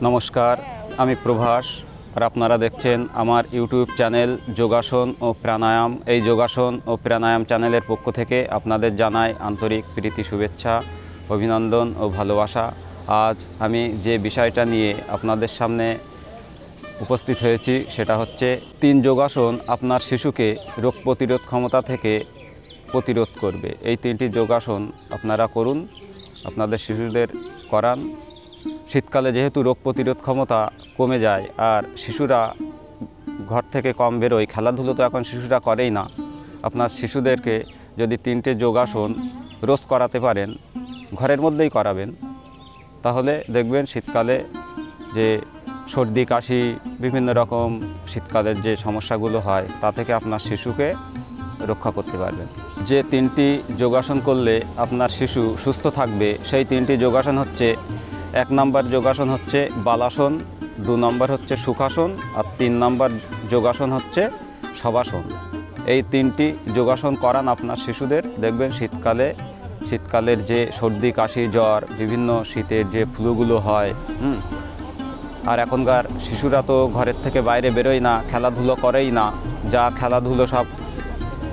নমস্কার, আমি প্রভাস আর আপনারা দেখছেন আমার ইউটিউব চ্যানেল যোগাসন ও প্রাণায়াম। এই যোগাসন ও প্রাণায়াম চ্যানেলের পক্ষ থেকে আপনাদের জানাই আন্তরিক প্রীতি, শুভেচ্ছা, অভিনন্দন ও ভালোবাসা। আজ আমি যে বিষয়টা নিয়ে আপনাদের সামনে উপস্থিত হয়েছি সেটা হচ্ছে 3 যোগাসন আপনার শিশুকে রোগ প্রতিরোধ ক্ষমতা থেকে প্রতিরোধ করবে। এই 3টি যোগাসন আপনারা করুন, আপনাদের শিশুদের করান। শীতকালে যেহেতু রোগ প্রতিরোধ ক্ষমতা কমে যায় আর শিশুরা ঘর থেকে কম বেরোয়, খেলাধুলো তো এখন শিশুরা করেই না। আপনার শিশুদেরকে যদি 3টে যোগাসন রোজ করাতে পারেন, ঘরের মধ্যেই করাবেন, তাহলে দেখবেন শীতকালে যে সর্দি কাশি বিভিন্ন রকম শীতকালের যে সমস্যাগুলো হয় তা থেকে আপনার শিশুকে রক্ষা করতে পারবেন। যে 3টি যোগাসন করলে আপনার শিশু সুস্থ থাকবে সেই 3টি যোগাসন হচ্ছে: 1 নম্বর যোগাসন হচ্ছে বালাসন, 2 নম্বর হচ্ছে সুখাসন আর 3 নম্বর যোগাসন হচ্ছে শবাসন। এই 3টি যোগাসন করান আপনার শিশুদের, দেখবেন শীতকালের যে সর্দি কাশি জ্বর, বিভিন্ন শীতের যে ফ্লুগুলো হয়, আর এখনকার শিশুরা তো ঘরের থেকে বাইরে বেরোয় না, খেলাধুলো করেই না। যা খেলাধুলো সব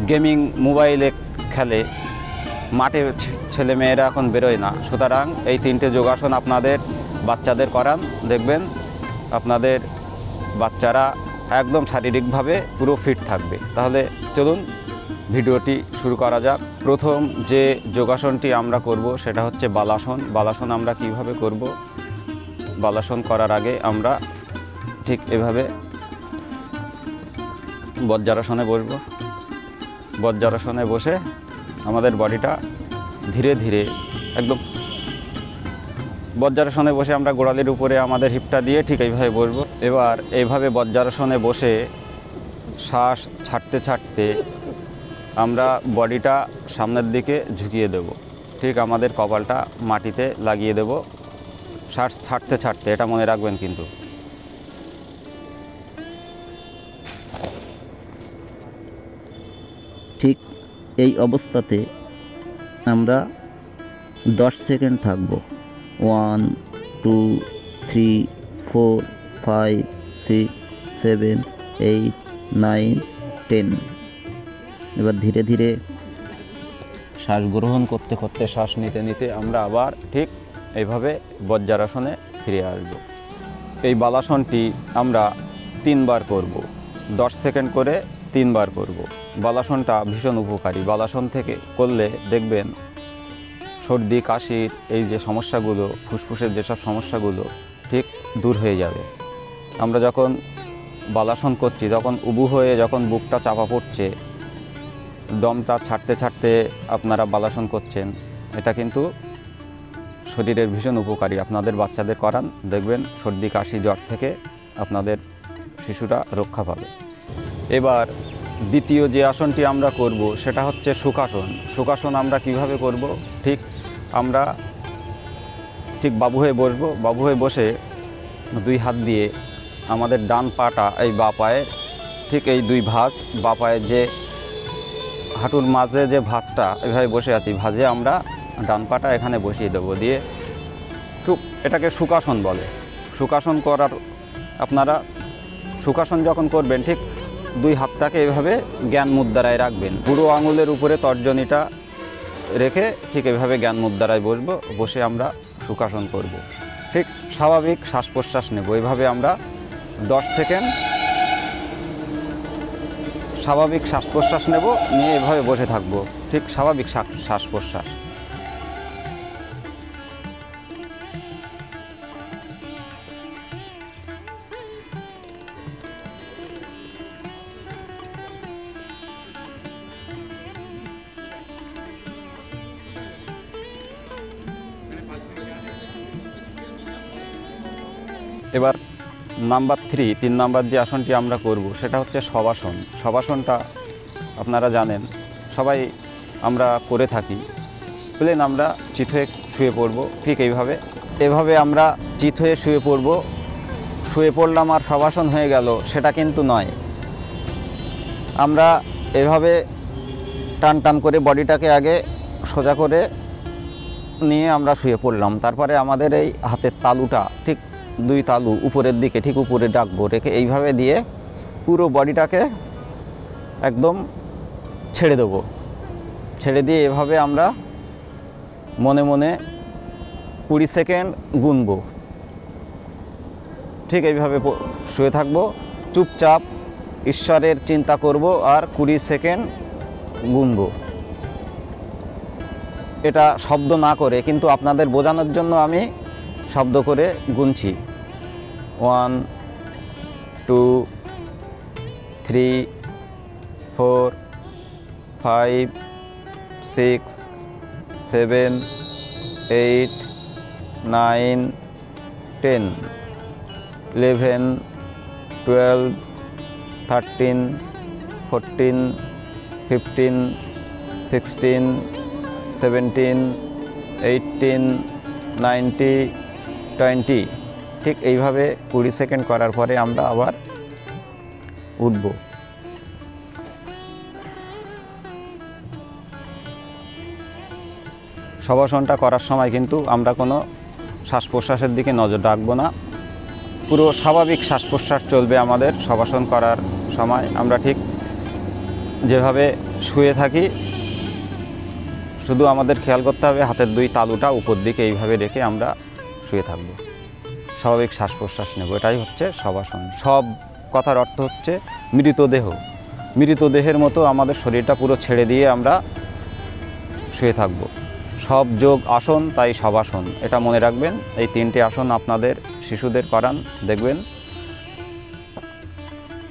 গেমিং মোবাইলে খেলে, মাঠে ছেলেমেয়েরা এখন বেরোয় না। সুতরাং এই 3টে যোগাসন আপনাদের বাচ্চাদের করান, দেখবেন আপনাদের বাচ্চারা একদম শারীরিকভাবে পুরো ফিট থাকবে। তাহলে চলুন ভিডিওটি শুরু করা যাক। প্রথম যে যোগাসনটি আমরা করব সেটা হচ্ছে বালাসন। বালাসন আমরা কিভাবে করব? বালাসন করার আগে আমরা ঠিক এভাবে বজ্রাসনে বসব। বজ্রাসনে বসে আমাদের বডিটা ধীরে ধীরে একদম বজ্রাসনে বসে আমরা গোড়ালির উপরে আমাদের হিপটা দিয়ে ঠিক এইভাবে বসবো। এবার এইভাবে বজ্রাসনে বসে শ্বাস ছাড়তে ছাড়তে আমরা বডিটা সামনের দিকে ঝুঁকিয়ে দেব, ঠিক আমাদের কপালটা মাটিতে লাগিয়ে দেব শ্বাস ছাড়তে ছাড়তে, এটা মনে রাখবেন কিন্তু। ঠিক এই অবস্থাতে আমরা 10 সেকেন্ড থাকব। 1 2 3 4 5 6 7 8 9 10। এবার ধীরে ধীরে শ্বাস গ্রহণ করতে করতে, শ্বাস নিতে নিতে আমরা আবার ঠিক এইভাবে বজ্রাসনে ফিরে আসব। এই বালাসনটি আমরা 3 বার করব, 10 সেকেন্ড করে 3 বার করব। বালাসনটা ভীষণ উপকারী। বালাসন থেকে করলে দেখবেন সর্দি কাশির এই যে সমস্যাগুলো, ফুসফুসের যেসব সমস্যাগুলো ঠিক দূর হয়ে যাবে। আমরা যখন বালাসন করছি, তখন উবু হয়ে যখন বুকটা চাপা পড়ছে, দমটা ছাড়তে ছাড়তে আপনারা বালাসন করছেন, এটা কিন্তু শরীরের ভীষণ উপকারী। আপনাদের বাচ্চাদের করান, দেখবেন সর্দি কাশি জ্বর থেকে আপনাদের শিশুরা রক্ষা পাবে। এবার দ্বিতীয় যে আসনটি আমরা করব সেটা হচ্ছে সুখাসন। সুখাসন আমরা কিভাবে করব? আমরা ঠিক বাবু হয়ে বসব। বাবু হয়ে বসে 2 হাত দিয়ে আমাদের ডান পাটা এই বাঁ পায়ে, ঠিক এই 2 ভাঁজ, বাঁ পায়ের যে হাঁটুর মাঝে যে ভাঁজটা, এভাবে বসে আছি, ভাঁজে আমরা ডান পাটা এখানে বসিয়ে দেবো, দিয়ে এটাকে সুখাসন বলে। সুখাসন করার আপনারা সুখাসন যখন করবেন, ঠিক 2 হাতটাকে এভাবে জ্ঞান মুদ্রায় রাখবেন। বুড়ো আঙুলের উপরে তর্জনীটা রেখে ঠিক এভাবে জ্ঞান মুদ্রায় বসবো। বসে আমরা সুখাসন করব। ঠিক স্বাভাবিক শ্বাস প্রশ্বাস নেব। এইভাবে আমরা 10 সেকেন্ড স্বাভাবিক শ্বাস প্রশ্বাস নেব, নিয়ে এভাবে বসে থাকবো, ঠিক স্বাভাবিক শ্বাস প্রশ্বাস। এবার নাম্বার 3 নাম্বার যে আসনটি আমরা করব সেটা হচ্ছে শবাসন। শবাসনটা আপনারা জানেন, সবাই আমরা করে থাকি। প্লেন আমরা চিত হয়ে শুয়ে পড়ব, ঠিক এভাবে আমরা চিত হয়ে শুয়ে পড়ব। শুয়ে পড়লাম আর শবাসন হয়ে গেল, সেটা কিন্তু নয়। আমরা এভাবে টান টান করে বডিটাকে আগে সোজা করে নিয়ে আমরা শুয়ে পড়লাম। তারপরে আমাদের এই হাতের তালুটা ঠিক দুই তালু উপরের দিকে ঠিক উপরে রাখবো, রেখে এইভাবে দিয়ে পুরো বডিটাকে একদম ছেড়ে দেবো। ছেড়ে দিয়ে এভাবে আমরা মনে মনে 20 সেকেন্ড গুনবো। ঠিক এইভাবে শুয়ে থাকবো, চুপচাপ ঈশ্বরের চিন্তা করব আর 20 সেকেন্ড গুনবো। এটা শব্দ না করে, কিন্তু আপনাদের বোঝানোর জন্য আমি শব্দ করে গুনছি। 1 2 3 4 5 6 7 8 9 10 11 12 13 14 15 16 17 18 19 20। ঠিক এইভাবে 20 সেকেন্ড করার পরে আমরা আবার উঠব। শবাসনটা করার সময় কিন্তু আমরা কোনো শ্বাস প্রশ্বাসের দিকে নজর রাখবো না, পুরো স্বাভাবিক শ্বাস প্রশ্বাস চলবে আমাদের শবাসন করার সময়। আমরা ঠিক যেভাবে শুয়ে থাকি শুধু আমাদের খেয়াল করতে হবে হাতের দুই তালুটা উপর দিকে এইভাবে রেখে আমরা শুয়ে থাকব, স্বাভাবিক শ্বাস প্রশ্বাস নেব। এটাই হচ্ছে শবাসন। সব কথার অর্থ হচ্ছে মৃতদেহ, মৃতদেহের মতো আমাদের শরীরটা পুরো ছেড়ে দিয়ে আমরা শুয়ে থাকব। সব যোগ আসন তাই শবাসন, এটা মনে রাখবেন। এই 3টে আসন আপনাদের শিশুদের করান, দেখবেন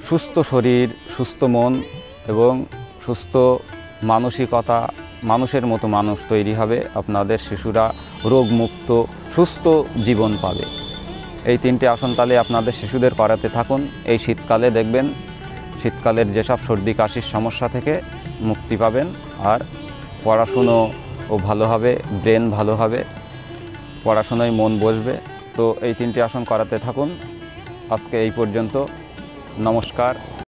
সুস্থ শরীর, সুস্থ মন এবং সুস্থ মানসিকতা, মানুষের মতো মানুষ তৈরি হবে। আপনাদের শিশুরা রোগমুক্ত সুস্থ জীবন পাবে। এই 3টে আসন তাহলে আপনাদের শিশুদের করাতে থাকুন। এই শীতকালে দেখবেন শীতকালের যেসব সর্দি কাশির সমস্যা থেকে মুক্তি পাবেন, আর পড়াশুনো ভালো হবে, ব্রেন ভালো হবে, পড়াশোনায় মন বসবে। তো এই 3টে আসন করাতে থাকুন। আজকে এই পর্যন্ত, নমস্কার।